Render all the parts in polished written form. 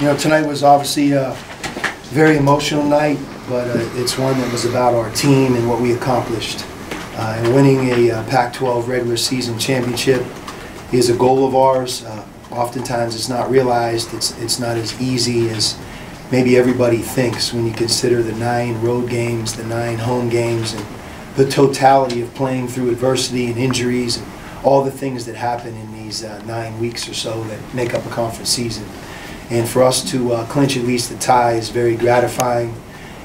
You know, tonight was obviously a very emotional night, but it's one that was about our team and what we accomplished. And winning a Pac-12 regular season championship is a goal of ours. Oftentimes it's not realized. It's not as easy as maybe everybody thinks when you consider the 9 road games, the 9 home games, and the totality of playing through adversity and injuries and all the things that happen in these 9 weeks or so that make up a conference season. And for us to clinch at least the tie is very gratifying,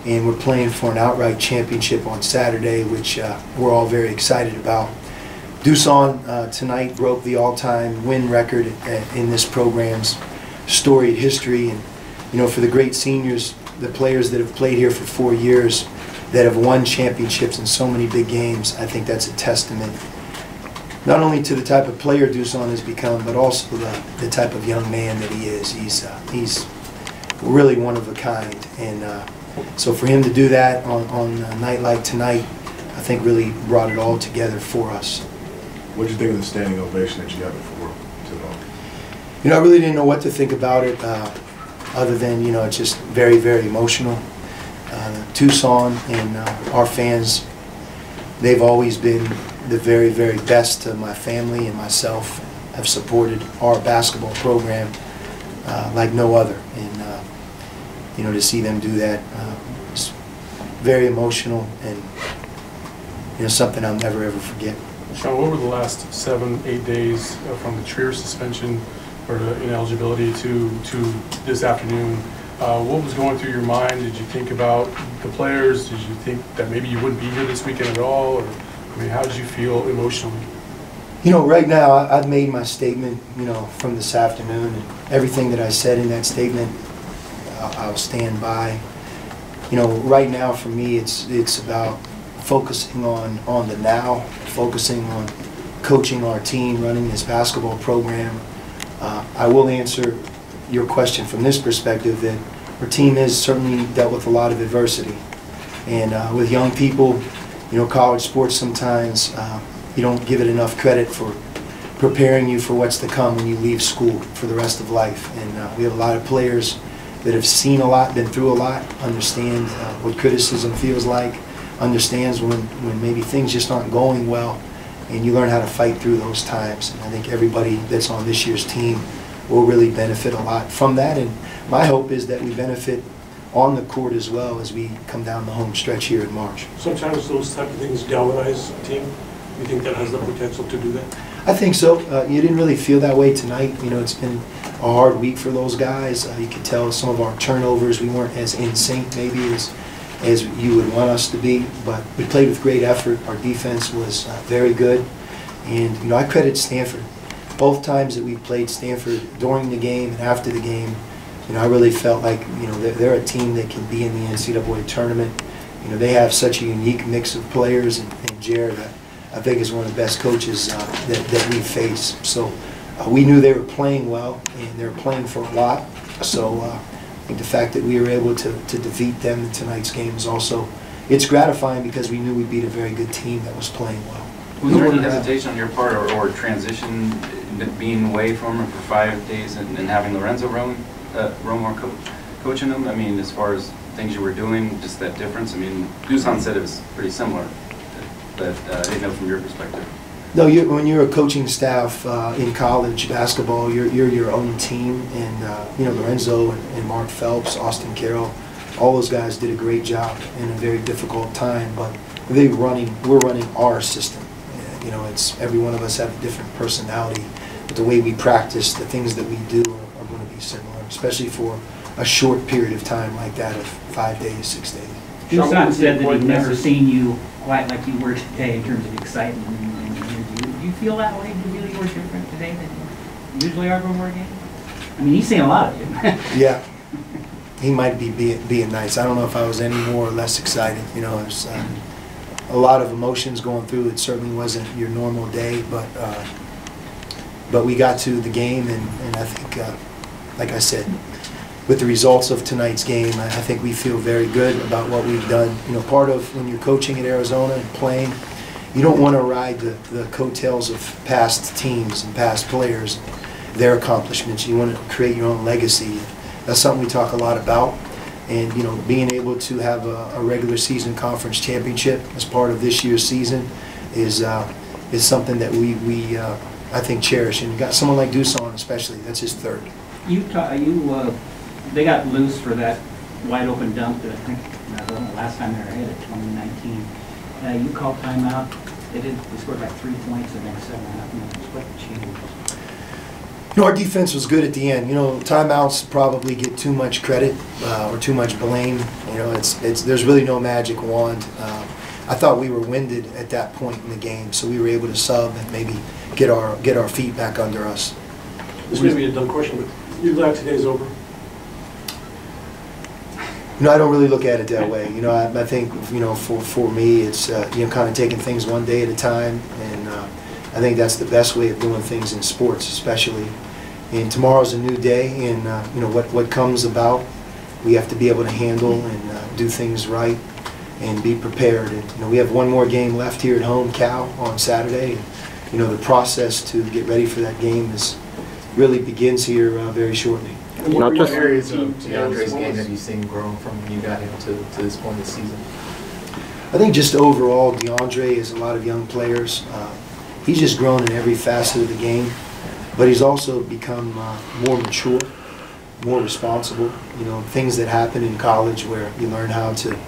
and we're playing for an outright championship on Saturday, which we're all very excited about. Doosan tonight broke the all-time win record in this program's storied history, and you know, for the great seniors, the players that have played here for 4 years, that have won championships in so many big games, I think that's a testament not only to the type of player Doosan has become, but also the type of young man that he is. He's really one of a kind, and so for him to do that on a night like tonight, I think really brought it all together for us. What did you think of the standing ovation that you got before tonight? You know, I really didn't know what to think about it, other than, you know, it's just very, very emotional. Tucson and our fans, they've always been the very, very best to my family, and myself have supported our basketball program like no other. And you know, to see them do that is very emotional, and you know, something I'll never ever forget. Sean, what were the last 7-8 days from the Trier suspension or the ineligibility to this afternoon? What was going through your mind? Did you think about the players? Did you think that maybe you wouldn't be here this weekend at all? Or, I mean, how did you feel emotionally? You know, right now I've made my statement, you know, from this afternoon, and everything that I said in that statement, I'll stand by. You know, right now for me, it's about focusing on the now, focusing on coaching our team, running this basketball program. I will answer your question from this perspective, that our team has certainly dealt with a lot of adversity, and with young people, you know, college sports sometimes you don't give it enough credit for preparing you for what's to come when you leave school for the rest of life. And we have a lot of players that have seen a lot, been through a lot, understand what criticism feels like, understands when maybe things just aren't going well, and you learn how to fight through those times. And I think everybody that's on this year's team will really benefit a lot from that, and my hope is that we benefit on the court as well as we come down the home stretch here in March. Sometimes those type of things galvanize a team. You think that has the potential to do that? I think so. You didn't really feel that way tonight. You know, it's been a hard week for those guys. You could tell some of our turnovers, we weren't as in sync maybe as you would want us to be, but we played with great effort. Our defense was very good, and you know, I credit Stanford. Both times that we played Stanford, during the game and after the game, you know, I really felt like, you know, they're a team that can be in the NCAA tournament. You know, they have such a unique mix of players, and Jared, I think, is one of the best coaches that we face. So we knew they were playing well, and they were playing for a lot. So I think the fact that we were able to defeat them in tonight's game is also, it's gratifying because we knew we beat a very good team that was playing well. Was there any hesitation on your part, or transition, being away from him for 5 days and having Lorenzo Romar coaching them? I mean, as far as things you were doing, just that difference? I mean, Doosan said it was pretty similar, but I didn't know from your perspective. No, when you're a coaching staff in college basketball, you're your own team, and you know, Lorenzo and Mark Phelps, Austin Carroll, all those guys did a great job in a very difficult time, but we're running our system. You know, it's every one of us have a different personality, but the way we practice, the things that we do are going to be similar, especially for a short period of time like that of 5 days, 6 days. Doosan said that he'd never seen you quite like you were today in terms of excitement. Do you feel that way? Do you feel you were different today than you usually are before a game? I mean, he's saying a lot of you. Yeah, he might be being nice. I don't know if I was any more or less excited. You know, there's a lot of emotions going through. It certainly wasn't your normal day, but we got to the game, and I think, like I said, with the results of tonight's game, I think we feel very good about what we've done. You know, part of when you're coaching at Arizona and playing, you don't want to ride the coattails of past teams and past players, their accomplishments. You want to create your own legacy. that's something we talk a lot about. And, you know, being able to have a regular season conference championship as part of this year's season is something that we I think cherish. And you got someone like Duson especially, that's his third. They got loose for that wide open dunk that I think the last time they were ahead at 2019. You called timeout. They scored like 3 points in the next 7.5 minutes. What changed? You know, our defense was good at the end. You know, timeouts probably get too much credit or too much blame. You know, there's really no magic wand. I thought we were winded at that point in the game, so we were able to sub and maybe get our feet back under us. This may be a dumb question, but you glad today's over? You know, I don't really look at it that way. You know, I think, you know, for me, it's, you know, kind of taking things one day at a time. And I think that's the best way of doing things in sports, especially. And tomorrow's a new day, and, you know, what comes about, we have to be able to handle and do things right and be prepared. And, you know, we have one more game left here at home, Cal, on Saturday. And, you know, the process to get ready for that game really begins here very shortly. Not just areas of DeAndre's game have you seen grown from when you got him to this point of the season? I think just overall, DeAndre is a lot of young players. He's just grown in every facet of the game, but he's also become more mature, more responsible. You know, things that happen in college where you learn how to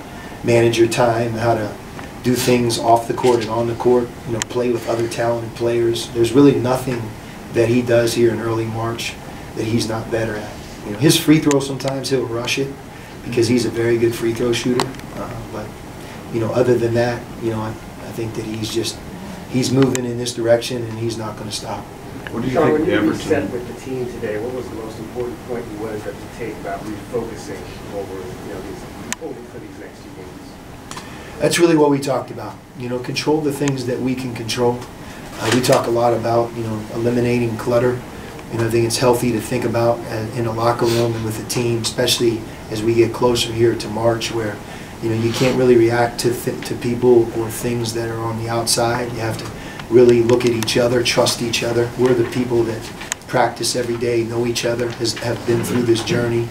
manage your time, how to do things off the court and on the court, you know, play with other talented players. There's really nothing that he does here in early March that he's not better at. You know, his free throw, sometimes he'll rush it because he's a very good free throw shooter. But, you know, other than that, you know, I think that he's moving in this direction and he's not going to stop. What do you think the effort set with the team today? What was the most important point you wanted them to take about refocusing over, you know, for these next 2 games? That's really what we talked about. You know, control the things that we can control. We talk a lot about, you know, eliminating clutter. And I think it's healthy to think about in a locker room and with a team, especially as we get closer here to March, where, you know, you can't really react to people or things that are on the outside. You have to really look at each other, trust each other. We're the people that practice every day, know each other, have been through this journey.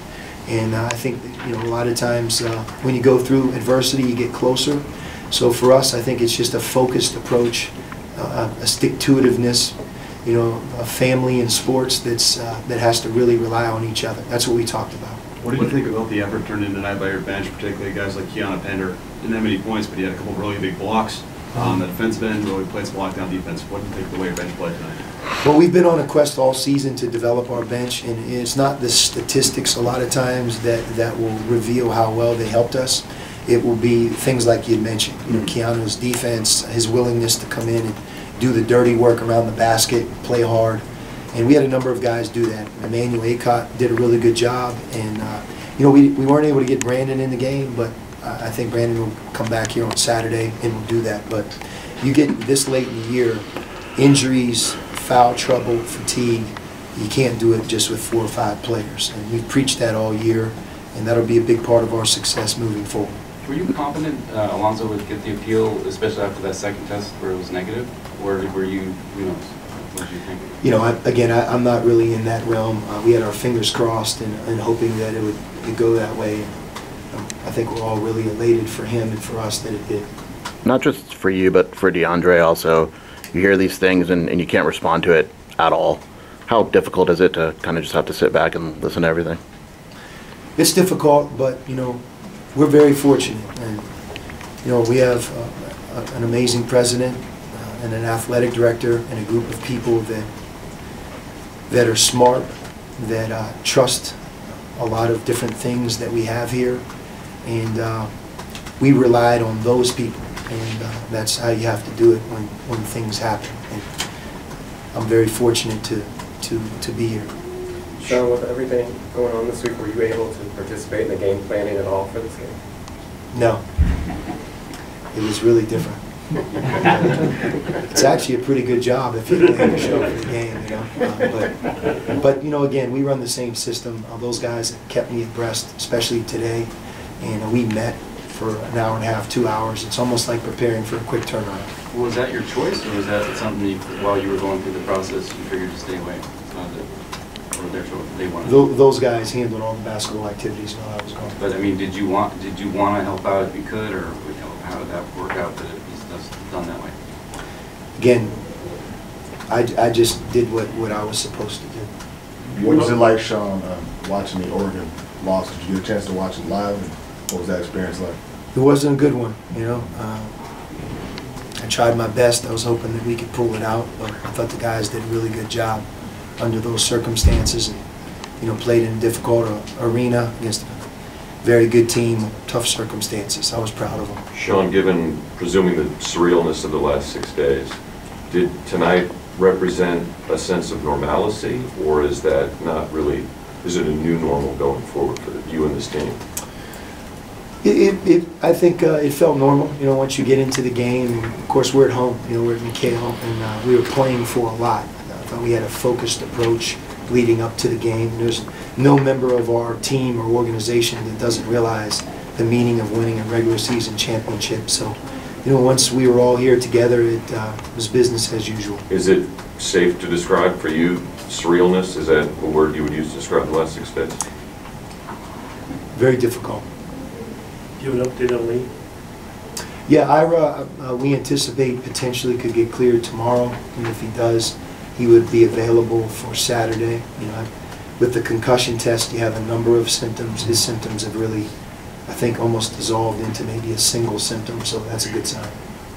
And I think that, you know, a lot of times when you go through adversity, you get closer. So for us, I think it's just a focused approach, a stick-to-itiveness. You know, a family in sports that has to really rely on each other. That's what we talked about. What do you think about the effort turned in tonight by your bench, particularly guys like Keanu Pender? Didn't have many points, but he had a couple of really big blocks on the defensive end, really played some lockdown defense. What do you think of the way your bench played tonight? Well, we've been on a quest all season to develop our bench, and it's not the statistics a lot of times that will reveal how well they helped us. It will be things like you mentioned, you know, Keanu's defense, his willingness to come in and do the dirty work around the basket, play hard. And we had a number of guys do that. Emmanuel Acott did a really good job. And, you know, we weren't able to get Brandon in the game, but I think Brandon will come back here on Saturday and will do that. But you get this late in the year, injuries, foul trouble, fatigue, you can't do it just with 4 or 5 players. And we've preached that all year, and that'll be a big part of our success moving forward. Were you confident Alonzo would get the appeal, especially after that second test where it was negative? Or were you, what did you think? You know, I'm not really in that realm. We had our fingers crossed and hoping that it would go that way. I think we're all really elated for him and for us that it did. Not just for you, but for DeAndre also. You hear these things and you can't respond to it at all. How difficult is it to kind of just have to sit back and listen to everything? It's difficult, but, you know, we're very fortunate. And, you know, we have an amazing president and an athletic director and a group of people that are smart, that trust a lot of different things that we have here. And we relied on those people. And that's how you have to do it when things happen. And I'm very fortunate to be here. Sean, with everything going on this week, were you able to participate in the game planning at all for this game? No. It was really different. It's actually a pretty good job if you're able to show up for the game, you know. But you know, again, we run the same system. Those guys kept me abreast, especially today, and we met for an hour and a half, 2 hours. It's almost like preparing for a quick turnaround. Was that your choice, or was that something while you were going through the process you figured to stay away? or they wanted? Those guys handled all the basketball activities while I was gone. But I mean, did you want to help out if you could, or how did that work out that it was done that way? Again, I just did what I was supposed to do. What was it like, Sean, watching the Oregon loss? Did you get a chance to watch it live? And what was that experience like? It wasn't a good one, you know. I tried my best. I was hoping that we could pull it out, but I thought the guys did a really good job under those circumstances, and you know, played in a difficult arena against a very good team, tough circumstances. I was proud of them. Sean, given, presuming the surrealness of the last 6 days, did tonight represent a sense of normalcy, or is that not really, is it a new normal going forward for you and this team? I think it felt normal, you know, once you get into the game. Of course, we're at home, you know, we're at McHale, and we were playing for a lot. I thought we had a focused approach leading up to the game. There's no member of our team or organization that doesn't realize the meaning of winning a regular season championship. So, you know, once we were all here together, it was business as usual. Is it safe to describe for you surrealness? Is that a word you would use to describe the last 6 days? Very difficult. Do you have an update on Lee? Yeah, Ira, we anticipate potentially could get cleared tomorrow, and if he does, he would be available for Saturday. You know, with the concussion test, you have a number of symptoms. His symptoms have really, I think, almost dissolved into maybe a single symptom, so that's a good sign.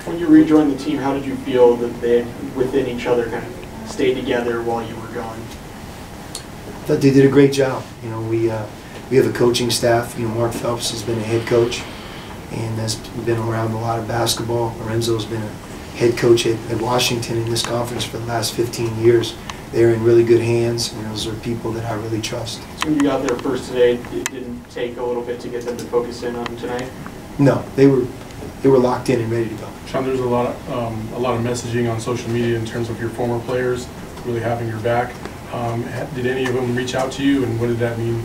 When you rejoined the team, how did you feel that they, within each other, kind of stayed together while you were gone? I thought they did a great job. You know, we have a coaching staff. You know, Mark Phelps has been a head coach and has been around a lot of basketball. Lorenzo's been a head coach at Washington in this conference for the last 15 years. They're in really good hands, and those are people that I really trust. So when you got there first today, it didn't take a little bit to get them to focus in on tonight? No, they were locked in and ready to go. Sean, there's a lot of messaging on social media in terms of your former players really having your back. Did any of them reach out to you, and what did that mean?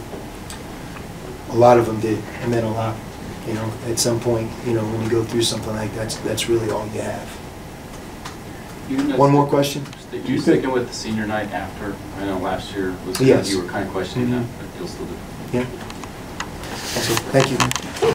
A lot of them did. It meant a lot. You know, at some point, you know, when you go through something like that, that's really all you have. One more question? You sticking with the senior night after? I know last year was Yes. you were kind of questioning that, but you'll still do it. Yeah. That's it. Thank you.